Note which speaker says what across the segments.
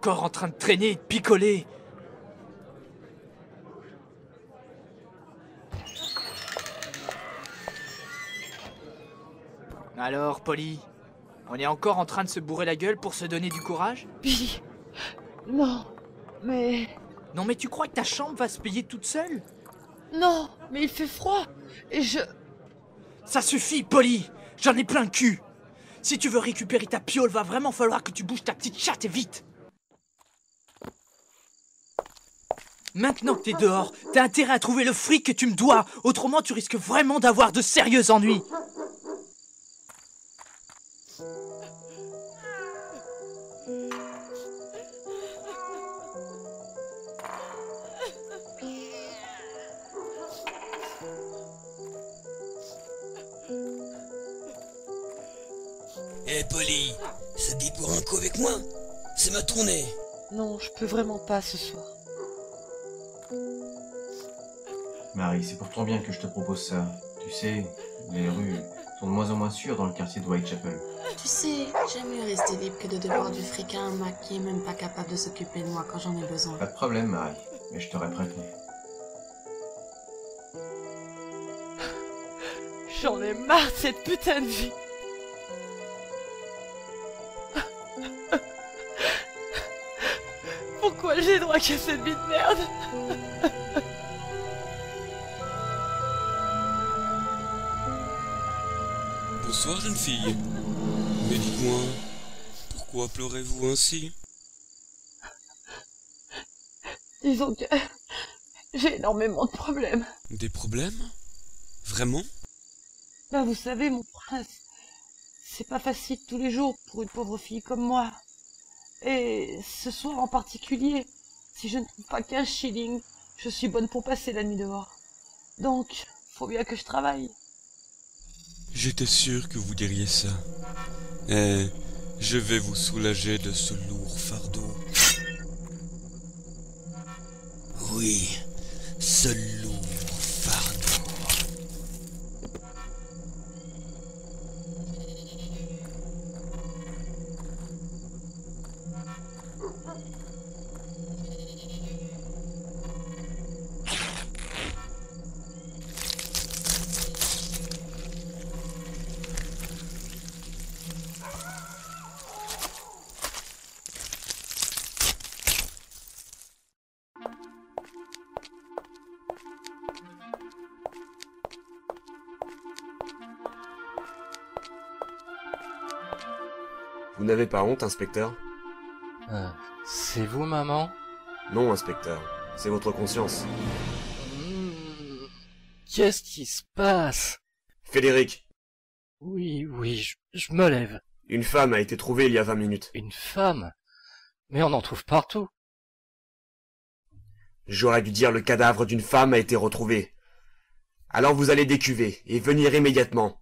Speaker 1: encore en train de traîner et de picoler. Alors, Polly, on est encore en train de se bourrer la gueule pour se donner du courage?
Speaker 2: Billy, non, mais...
Speaker 1: Non mais tu crois que ta chambre va se payer toute seule?
Speaker 2: Non, mais il fait froid, et je...
Speaker 1: Ça suffit, Polly! J'en ai plein le cul! Si tu veux récupérer ta piole, va vraiment falloir que tu bouges ta petite chatte et vite! Maintenant que t'es dehors, t'as intérêt à trouver le fric que tu me dois, autrement tu risques vraiment d'avoir de sérieux ennuis!
Speaker 3: Eh Polly, ça te dit pour un coup avec moi? C'est ma tournée.
Speaker 2: Non, je peux vraiment pas ce soir.
Speaker 4: Marie, c'est pour ton bien que je te propose ça. Tu sais, les rues sont de moins en moins sûres dans le quartier de Whitechapel.
Speaker 5: Tu sais, j'aime mieux rester libre que de devoir du fric à un mec qui est même pas capable de s'occuper de moi quand j'en ai besoin.
Speaker 4: Pas de problème, Marie, mais je t'aurais prévenu.
Speaker 2: J'en ai marre de cette putain de vie. Pourquoi j'ai droit qu'à cette vie de merde?
Speaker 3: Bonsoir jeune fille. Mais dites-moi, pourquoi pleurez-vous ainsi?
Speaker 2: Disons que j'ai énormément de problèmes.
Speaker 3: Des problèmes? Vraiment?
Speaker 2: Ben vous savez, mon prince, c'est pas facile tous les jours pour une pauvre fille comme moi. Et ce soir en particulier, si je ne trouve pas 15 shillings, je suis bonne pour passer la nuit dehors. Donc, faut bien que je travaille.
Speaker 3: J'étais sûr que vous diriez ça. Eh, je vais vous soulager de ce lourd fardeau. Oui, ce lourd fardeau.
Speaker 6: Vous n'avez pas honte, inspecteur?
Speaker 7: C'est vous, maman?
Speaker 6: Non, inspecteur. C'est votre conscience.
Speaker 7: Qu'est-ce qui se passe?
Speaker 6: Frédéric,
Speaker 7: Oui, je me lève.
Speaker 6: une femme a été trouvée il y a 20 minutes.
Speaker 7: Une femme? Mais on en trouve partout.
Speaker 6: J'aurais dû dire le cadavre d'une femme a été retrouvé. Alors vous allez décuver et venir immédiatement.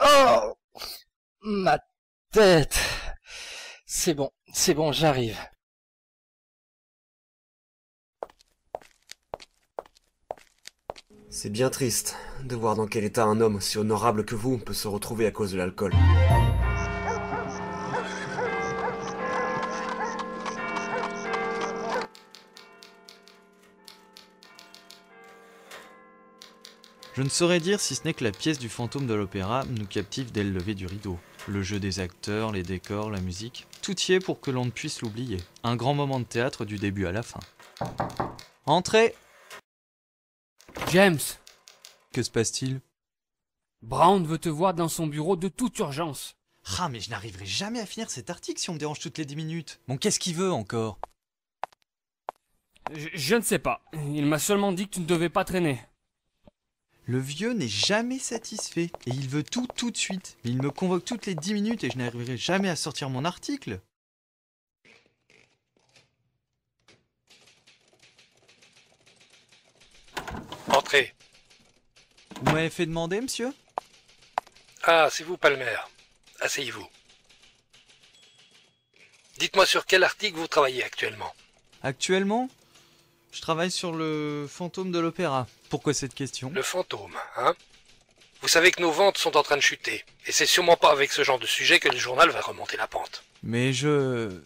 Speaker 7: Oh! Ma tête! C'est bon, j'arrive.
Speaker 6: C'est bien triste de voir dans quel état un homme aussi honorable que vous peut se retrouver à cause de l'alcool.
Speaker 8: Je ne saurais dire si ce n'est que la pièce du fantôme de l'opéra nous captive dès le lever du rideau. Le jeu des acteurs, les décors, la musique, tout y est pour que l'on ne puisse l'oublier. Un grand moment de théâtre du début à la fin. Entrez!
Speaker 9: James,
Speaker 8: Que se passe-t-il?
Speaker 9: Brown veut te voir dans son bureau de toute urgence.
Speaker 8: Ah mais je n'arriverai jamais à finir cet article si on me dérange toutes les 10 minutes. Bon, qu'est-ce qu'il veut encore?
Speaker 9: Je ne sais pas. Il m'a seulement dit que tu ne devais pas traîner.
Speaker 8: Le vieux n'est jamais satisfait et il veut tout de suite. Mais il me convoque toutes les 10 minutes et je n'arriverai jamais à sortir mon article.
Speaker 10: Entrez.
Speaker 8: Vous m'avez fait demander, monsieur?
Speaker 10: Ah, c'est vous, Palmer. Asseyez-vous. Dites-moi sur quel article vous travaillez actuellement.
Speaker 8: Actuellement, je travaille sur le fantôme de l'opéra. Pourquoi cette question?
Speaker 10: Le fantôme, hein? Vous savez que nos ventes sont en train de chuter, et c'est sûrement pas avec ce genre de sujet que le journal va remonter la pente.
Speaker 8: Mais je...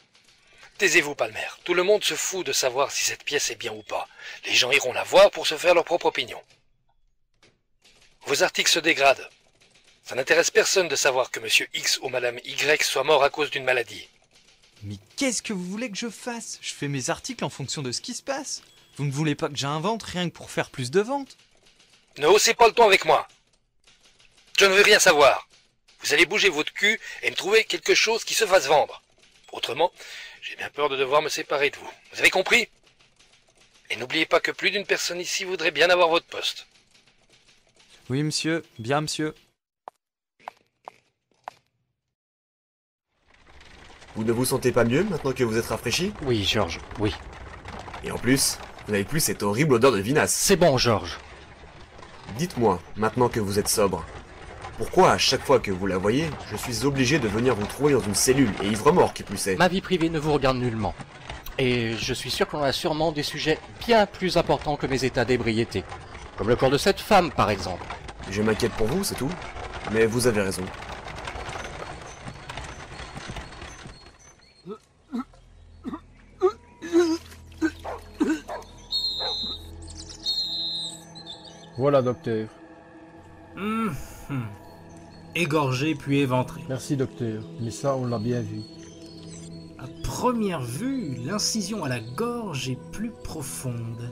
Speaker 10: Taisez-vous, Palmer. Tout le monde se fout de savoir si cette pièce est bien ou pas. Les gens iront la voir pour se faire leur propre opinion. Vos articles se dégradent. Ça n'intéresse personne de savoir que Monsieur X ou Madame Y soit mort à cause d'une maladie.
Speaker 8: Mais qu'est-ce que vous voulez que je fasse? Je fais mes articles en fonction de ce qui se passe. Vous ne voulez pas que j'invente rien que pour faire plus de ventes?
Speaker 10: Ne haussez pas le ton avec moi. Je ne veux rien savoir. Vous allez bouger votre cul et me trouver quelque chose qui se fasse vendre. Autrement, j'ai bien peur de devoir me séparer de vous. Vous avez compris? Et n'oubliez pas que plus d'une personne ici voudrait bien avoir votre poste.
Speaker 8: Oui, monsieur. Bien, monsieur.
Speaker 6: Vous ne vous sentez pas mieux maintenant que vous êtes rafraîchi?
Speaker 7: Oui, George, oui.
Speaker 6: Et en plus, vous n'avez plus cette horrible odeur de vinasse.
Speaker 7: C'est bon, George.
Speaker 6: Dites-moi, maintenant que vous êtes sobre, pourquoi à chaque fois que vous la voyez, je suis obligé de venir vous trouver dans une cellule, et ivre-mort qui plus est?
Speaker 7: Ma vie privée ne vous regarde nullement. Et je suis sûr qu'on a sûrement des sujets bien plus importants que mes états d'ébriété. Comme le corps de cette femme, par exemple.
Speaker 6: Je m'inquiète pour vous, c'est tout. Mais vous avez raison.
Speaker 11: Voilà, docteur.
Speaker 12: Égorgé puis éventré.
Speaker 11: Merci, docteur. Mais ça, on l'a bien vu.
Speaker 12: À première vue, l'incision à la gorge est plus profonde.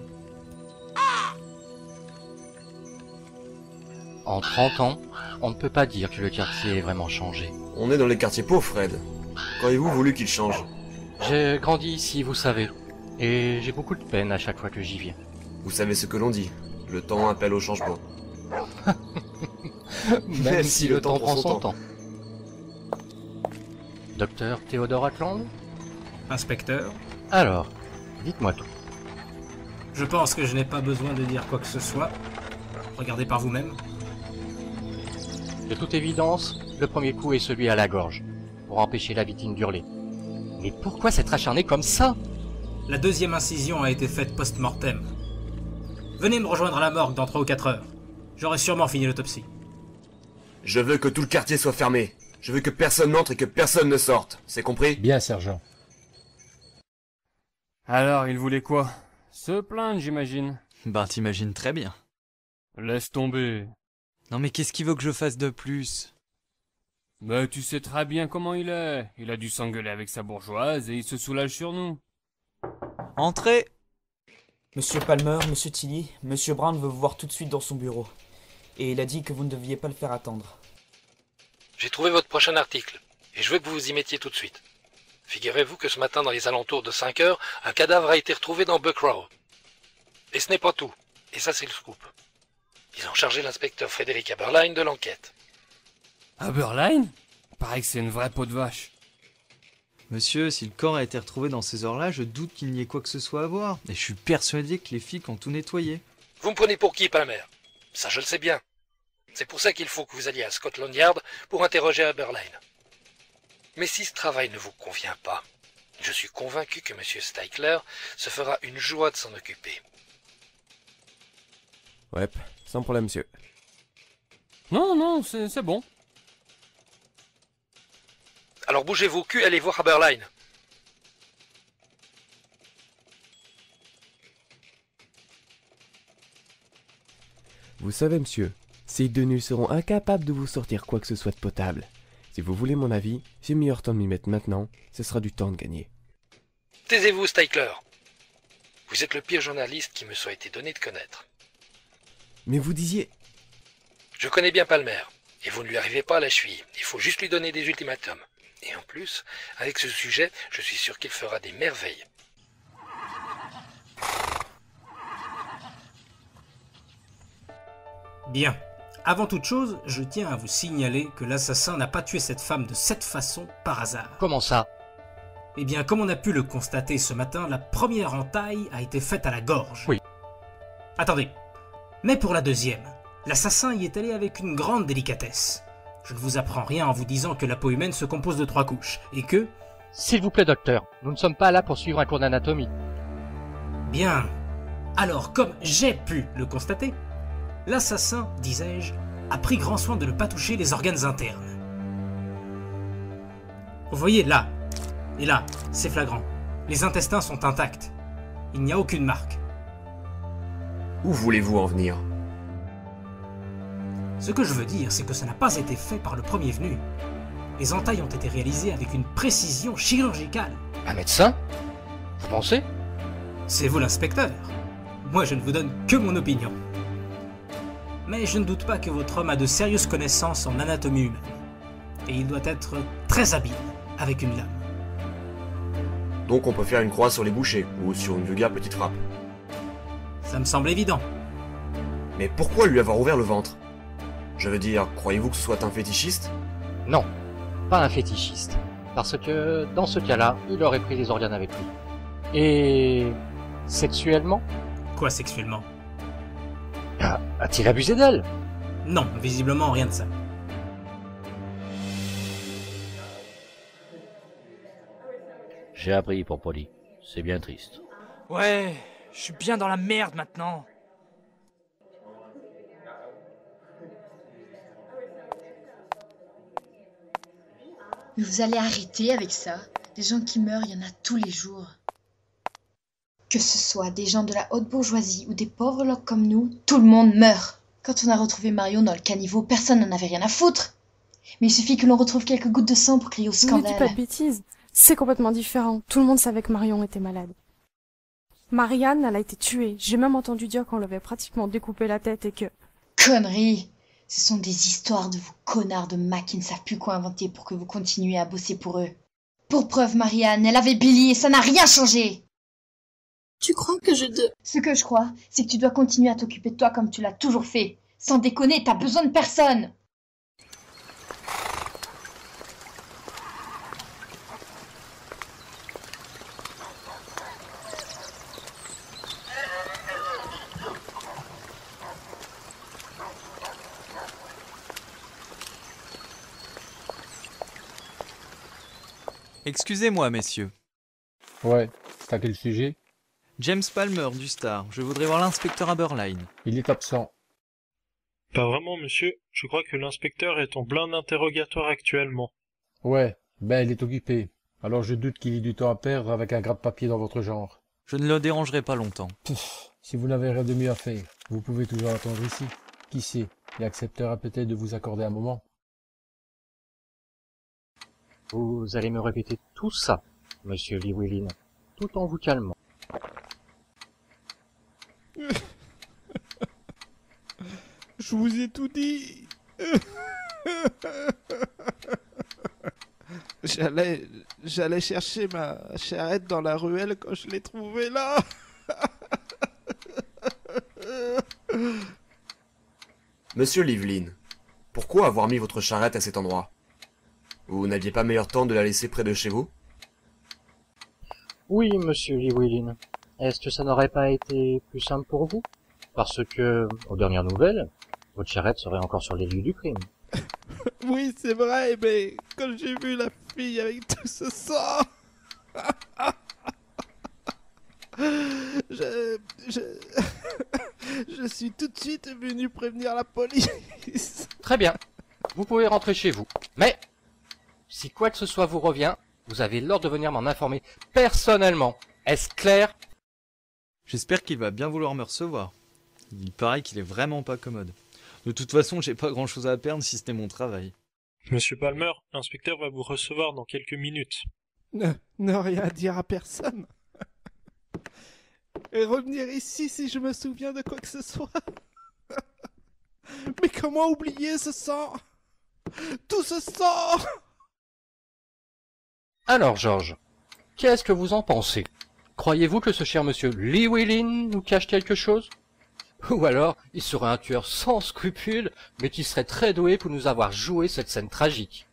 Speaker 7: En 30 ans, on ne peut pas dire que le quartier ait vraiment changé.
Speaker 6: On est dans les quartiers pauvres, Fred. Qu'auriez-vous voulu qu'il change?
Speaker 7: J'ai grandi ici, vous savez. Et j'ai beaucoup de peine à chaque fois que j'y viens.
Speaker 6: Vous savez ce que l'on dit. Le temps appelle au changement.
Speaker 7: Même si le temps prend son temps. Docteur Théodore Ackland?
Speaker 12: Inspecteur?
Speaker 7: Alors, dites-moi tout.
Speaker 12: Je pense que je n'ai pas besoin de dire quoi que ce soit. Regardez par vous-même.
Speaker 7: De toute évidence, le premier coup est celui à la gorge, pour empêcher la victime d'hurler. Mais pourquoi s'être acharné comme ça?
Speaker 12: La deuxième incision a été faite post-mortem. Venez me rejoindre à la morgue dans 3 ou 4 heures. J'aurai sûrement fini l'autopsie.
Speaker 6: Je veux que tout le quartier soit fermé. Je veux que personne n'entre et que personne ne sorte. C'est compris?
Speaker 11: Bien, sergent.
Speaker 9: Alors, il voulait quoi? Se plaindre, j'imagine.
Speaker 8: Bah, t'imagines très bien.
Speaker 9: Laisse tomber.
Speaker 8: Non mais qu'est-ce qu'il veut que je fasse de plus?
Speaker 9: Bah, tu sais très bien comment il est. Il a dû s'engueuler avec sa bourgeoise et il se soulage sur nous.
Speaker 8: Entrez!
Speaker 1: Monsieur Palmer, monsieur Tilly, monsieur Brown veut vous voir tout de suite dans son bureau. Et il a dit que vous ne deviez pas le faire attendre.
Speaker 10: J'ai trouvé votre prochain article, et je veux que vous vous y mettiez tout de suite. Figurez-vous que ce matin, dans les alentours de 5 heures, un cadavre a été retrouvé dans Buckrow. Et ce n'est pas tout, et ça c'est le scoop. Ils ont chargé l'inspecteur Frédéric Aberline de l'enquête.
Speaker 9: Aberline? Paraît que c'est une vraie peau de vache.
Speaker 8: Monsieur, si le corps a été retrouvé dans ces heures-là, je doute qu'il n'y ait quoi que ce soit à voir. Et je suis persuadé que les flics ont tout nettoyé.
Speaker 10: Vous me prenez pour qui, Palmer? Ça, je le sais bien. C'est pour ça qu'il faut que vous alliez à Scotland Yard pour interroger Aberline. Mais si ce travail ne vous convient pas, je suis convaincu que M. Steichler se fera une joie de s'en occuper.
Speaker 13: Ouais, sans problème, monsieur.
Speaker 9: Non, c'est bon.
Speaker 10: Alors bougez vos culs, allez voir Aberline.
Speaker 13: Vous savez, monsieur, ces deux nus seront incapables de vous sortir quoi que ce soit de potable. Si vous voulez mon avis, j'ai meilleur temps de m'y mettre maintenant, ce sera du temps de gagner.
Speaker 10: Taisez-vous, Steichler. Vous êtes le pire journaliste qui me soit été donné de connaître.
Speaker 13: Mais vous disiez...
Speaker 10: Je connais bien Palmer, et vous ne lui arrivez pas à la cheville. Il faut juste lui donner des ultimatums. Et en plus, avec ce sujet, je suis sûr qu'il fera des merveilles.
Speaker 12: Bien. Avant toute chose, je tiens à vous signaler que l'assassin n'a pas tué cette femme de cette façon par hasard.
Speaker 7: Comment ça?
Speaker 12: Eh bien, comme on a pu le constater ce matin, la première entaille a été faite à la gorge.
Speaker 7: Oui.
Speaker 12: Attendez. Mais pour la deuxième, l'assassin y est allé avec une grande délicatesse. Je ne vous apprends rien en vous disant que la peau humaine se compose de 3 couches, et que...
Speaker 7: S'il vous plaît, docteur, nous ne sommes pas là pour suivre un cours d'anatomie.
Speaker 12: Bien. Alors, comme j'ai pu le constater, l'assassin, disais-je, a pris grand soin de ne pas toucher les organes internes. Vous voyez, là, et là, c'est flagrant. Les intestins sont intacts. Il n'y a aucune marque.
Speaker 6: Où voulez-vous en venir?
Speaker 12: Ce que je veux dire, c'est que ça n'a pas été fait par le premier venu. Les entailles ont été réalisées avec une précision chirurgicale.
Speaker 7: Un médecin? Vous pensez?
Speaker 12: C'est vous l'inspecteur. Moi, je ne vous donne que mon opinion. Mais je ne doute pas que votre homme a de sérieuses connaissances en anatomie humaine. Et il doit être très habile avec une lame.
Speaker 6: Donc on peut faire une croix sur les bouchées, ou sur une vulgaire petite frappe.
Speaker 12: Ça me semble évident.
Speaker 6: Mais pourquoi lui avoir ouvert le ventre? Je veux dire, croyez-vous que ce soit un fétichiste?
Speaker 7: Non, pas un fétichiste. Parce que, dans ce cas-là, il aurait pris les organes avec lui. Et... sexuellement?
Speaker 12: Quoi sexuellement?
Speaker 7: A-t-il abusé d'elle?
Speaker 12: Non, visiblement rien de ça.
Speaker 14: J'ai appris pour Polly. C'est bien triste.
Speaker 1: Ouais, je suis bien dans la merde maintenant.
Speaker 15: Mais vous allez arrêter avec ça. Des gens qui meurent, il y en a tous les jours. Que ce soit des gens de la haute bourgeoisie ou des pauvres locks comme nous, tout le monde meurt. Quand on a retrouvé Marion dans le caniveau, personne n'en avait rien à foutre. Mais il suffit que l'on retrouve quelques gouttes de sang pour crier au scandale.
Speaker 16: Ne dis pas de bêtises. C'est complètement différent. Tout le monde savait que Marion était malade. Marianne, elle a été tuée. J'ai même entendu dire qu'on lui avait pratiquement découpé la tête et que...
Speaker 15: Conneries! Ce sont des histoires de vous connards de Mac qui ne savent plus quoi inventer pour que vous continuiez à bosser pour eux. Pour preuve, Marianne, elle avait Billy et ça n'a rien changé!
Speaker 5: Tu crois que je de...
Speaker 15: Ce que je crois, c'est que tu dois continuer à t'occuper de toi comme tu l'as toujours fait. Sans déconner, t'as besoin de personne!
Speaker 8: Excusez-moi, messieurs.
Speaker 11: Ouais, c'est à quel sujet?
Speaker 8: James Palmer du Star. Je voudrais voir l'inspecteur Aberline.
Speaker 11: Il est absent.
Speaker 17: Pas vraiment, monsieur. Je crois que l'inspecteur est en plein interrogatoire actuellement.
Speaker 11: Ouais, ben il est occupé. Alors je doute qu'il ait du temps à perdre avec un gratte-papier dans votre genre.
Speaker 8: Je ne le dérangerai pas longtemps.
Speaker 11: Si vous n'avez rien de mieux à faire, vous pouvez toujours attendre ici. Qui sait, il acceptera peut-être de vous accorder un moment.
Speaker 7: Vous allez me répéter tout ça, monsieur Llewellyn, tout en vous calmant.
Speaker 18: Je vous ai tout dit. J'allais chercher ma charrette dans la ruelle quand je l'ai trouvée là.
Speaker 6: Monsieur Llewellyn, pourquoi avoir mis votre charrette à cet endroit? Vous n'aviez pas meilleur temps de la laisser près de chez vous?
Speaker 7: Oui, monsieur Llewellyn. Est-ce que ça n'aurait pas été plus simple pour vous? Parce que, aux dernières nouvelles, votre charrette serait encore sur les lieux du crime.
Speaker 18: Oui, c'est vrai, mais quand j'ai vu la fille avec tout ce sang... je suis tout de suite venu prévenir la police.
Speaker 7: Très bien. Vous pouvez rentrer chez vous. Mais, si quoi que ce soit vous revient, vous avez l'ordre de venir m'en informer personnellement. Est-ce clair?
Speaker 8: J'espère qu'il va bien vouloir me recevoir. Il paraît qu'il est vraiment pas commode. De toute façon, j'ai pas grand chose à perdre si ce n'est mon travail.
Speaker 17: Monsieur Palmer, l'inspecteur va vous recevoir dans quelques minutes.
Speaker 18: Ne rien dire à personne. Et revenir ici si je me souviens de quoi que ce soit. Mais comment oublier ce sang? Tout ce sang!
Speaker 7: Alors, George, qu'est-ce que vous en pensez? Croyez-vous que ce cher monsieur Llewellyn nous cache quelque chose? Ou alors, il serait un tueur sans scrupules, mais qui serait très doué pour nous avoir joué cette scène tragique.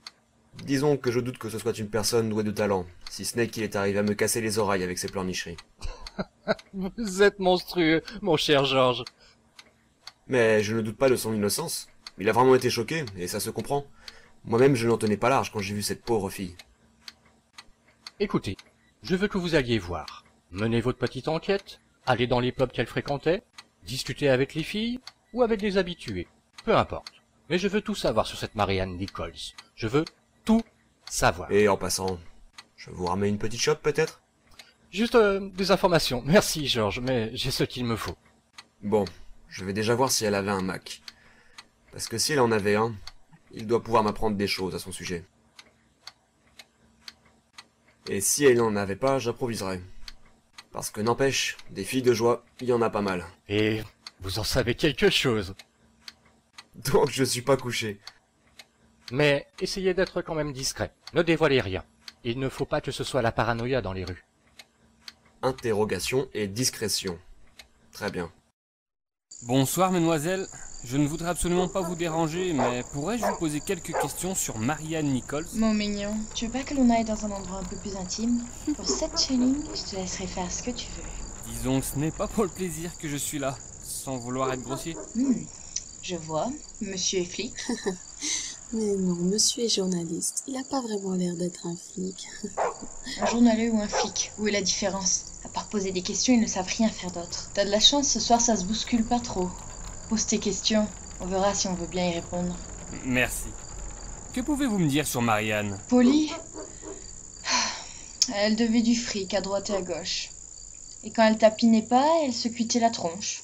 Speaker 6: Disons que je doute que ce soit une personne douée de talent, si ce n'est qu'il est arrivé à me casser les oreilles avec ses pleurnicheries.
Speaker 7: Vous êtes monstrueux, mon cher George.
Speaker 6: Mais je ne doute pas de son innocence. Il a vraiment été choqué, et ça se comprend. Moi-même, je n'en tenais pas large quand j'ai vu cette pauvre fille.
Speaker 7: Écoutez, je veux que vous alliez voir. Menez votre petite enquête, allez dans les pubs qu'elle fréquentait, discuter avec les filles ou avec les habitués. Peu importe. Mais je veux tout savoir sur cette Marianne Nichols. Je veux tout savoir.
Speaker 6: Et en passant, je vous ramène une petite chope peut-être?
Speaker 7: Juste des informations. Merci Georges, mais j'ai ce qu'il me faut.
Speaker 6: Bon, je vais déjà voir si elle avait un Mac. Parce que si elle en avait un, il doit pouvoir m'apprendre des choses à son sujet. Et si elle n'en avait pas, j'improviserai. Parce que n'empêche, des filles de joie, il y en a pas mal.
Speaker 7: Et vous en savez quelque chose.
Speaker 6: Donc je suis pas couché.
Speaker 7: Mais essayez d'être quand même discret. Ne dévoilez rien. Il ne faut pas que ce soit la paranoïa dans les rues.
Speaker 6: Interrogation et discrétion. Très bien.
Speaker 9: Bonsoir, mesdemoiselles. Je ne voudrais absolument pas vous déranger, mais pourrais-je vous poser quelques questions sur Marianne Nichols?
Speaker 15: Mon mignon, tu veux pas que l'on aille dans un endroit un peu plus intime? Pour 7 shillings, je te laisserai faire ce que tu veux.
Speaker 9: Disons que ce n'est pas pour le plaisir que je suis là, sans vouloir être grossier.
Speaker 15: Je vois. Monsieur est flic.
Speaker 5: Mais non, monsieur est journaliste. Il n'a pas vraiment l'air d'être un flic.
Speaker 15: Un journaleux ou un flic, où est la différence? À part poser des questions, ils ne savent rien faire d'autre. T'as de la chance, ce soir ça se bouscule pas trop. Pose tes questions, on verra si on veut bien y répondre.
Speaker 9: Merci. Que pouvez-vous me dire sur Marianne?
Speaker 15: Polly, elle devait du fric à droite et à gauche. Et quand elle tapinait pas, elle se cuitait la tronche.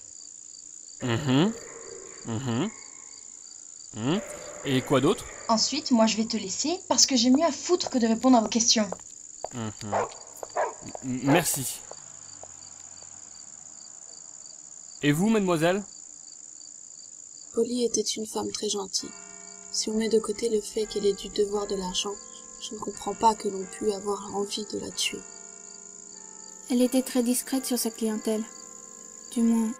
Speaker 9: Et quoi d'autre?
Speaker 15: Ensuite, moi je vais te laisser parce que j'ai mieux à foutre que de répondre à vos questions.
Speaker 9: Merci. Et vous, mademoiselle?
Speaker 5: Polly était une femme très gentille. Si on met de côté le fait qu'elle ait dû devoir de l'argent, je ne comprends pas que l'on pût avoir envie de la tuer.
Speaker 19: Elle était très discrète sur sa clientèle. Du moins,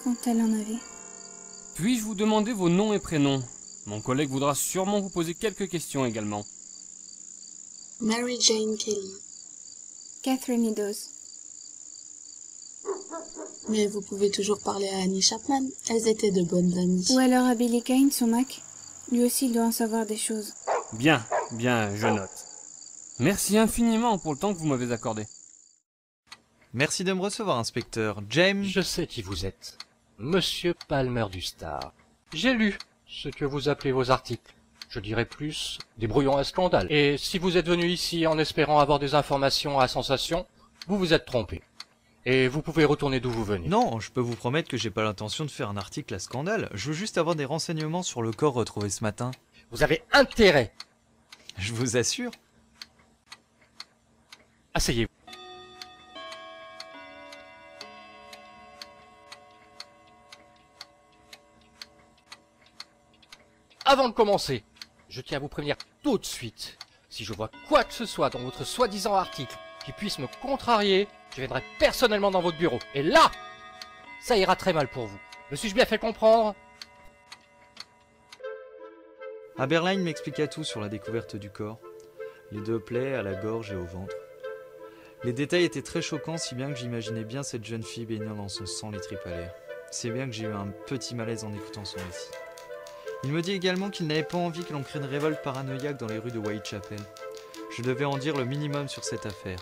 Speaker 19: quand elle en avait.
Speaker 9: Puis-je vous demander vos noms et prénoms? Mon collègue voudra sûrement vous poser quelques questions également.
Speaker 5: Mary Jane Kelly.
Speaker 19: Catherine Meadows.
Speaker 5: Mais vous pouvez toujours parler à Annie Chapman. Elles étaient de bonnes amies.
Speaker 19: Ou alors à Billy Kane, son Mac. Lui aussi, il doit en savoir des choses.
Speaker 9: Bien, je note. Merci infiniment pour le temps que vous m'avez accordé.
Speaker 8: Merci de me recevoir, inspecteur. James...
Speaker 7: Je sais qui vous êtes. Monsieur Palmer du Star. J'ai lu ce que vous appelez vos articles. Je dirais plus des brouillons à scandale. Et si vous êtes venu ici en espérant avoir des informations à sensation, vous vous êtes trompé. Et vous pouvez retourner d'où vous venez.
Speaker 8: Non, je peux vous promettre que j'ai pas l'intention de faire un article à scandale. Je veux juste avoir des renseignements sur le corps retrouvé ce matin.
Speaker 7: Vous avez intérêt.
Speaker 8: Je vous assure.
Speaker 7: Asseyez-vous. Avant de commencer, je tiens à vous prévenir tout de suite. Si je vois quoi que ce soit dans votre soi-disant article qui puisse me contrarier, je viendrai personnellement dans votre bureau. Et là, ça ira très mal pour vous. Me suis-je bien fait comprendre?
Speaker 8: Aberline m'expliqua tout sur la découverte du corps. Les 2 plaies à la gorge et au ventre. Les détails étaient très choquants, si bien que j'imaginais bien cette jeune fille baignant dans son sang les tripes à l'air. C'est bien que j'ai eu un petit malaise en écoutant son récit. Il me dit également qu'il n'avait pas envie que l'on crée une révolte paranoïaque dans les rues de Whitechapel. Je devais en dire le minimum sur cette affaire,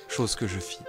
Speaker 8: chose que je fis.